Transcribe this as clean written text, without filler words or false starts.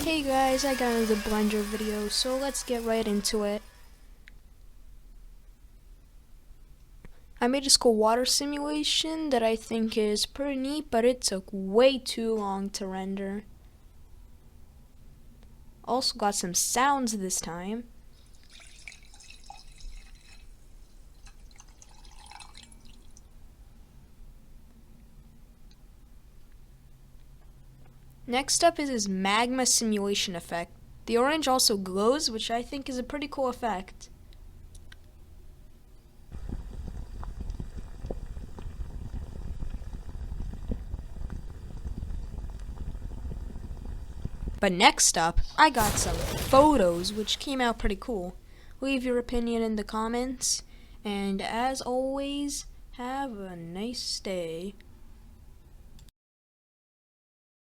Hey guys, I got another Blender video, so let's get right into it. I made this cool water simulation that I think is pretty neat, but it took way too long to render. Also got some sounds this time. Next up is his magma simulation effect. The orange also glows, which I think is a pretty cool effect. But next up, I got some photos, which came out pretty cool. Leave your opinion in the comments, and as always, have a nice day.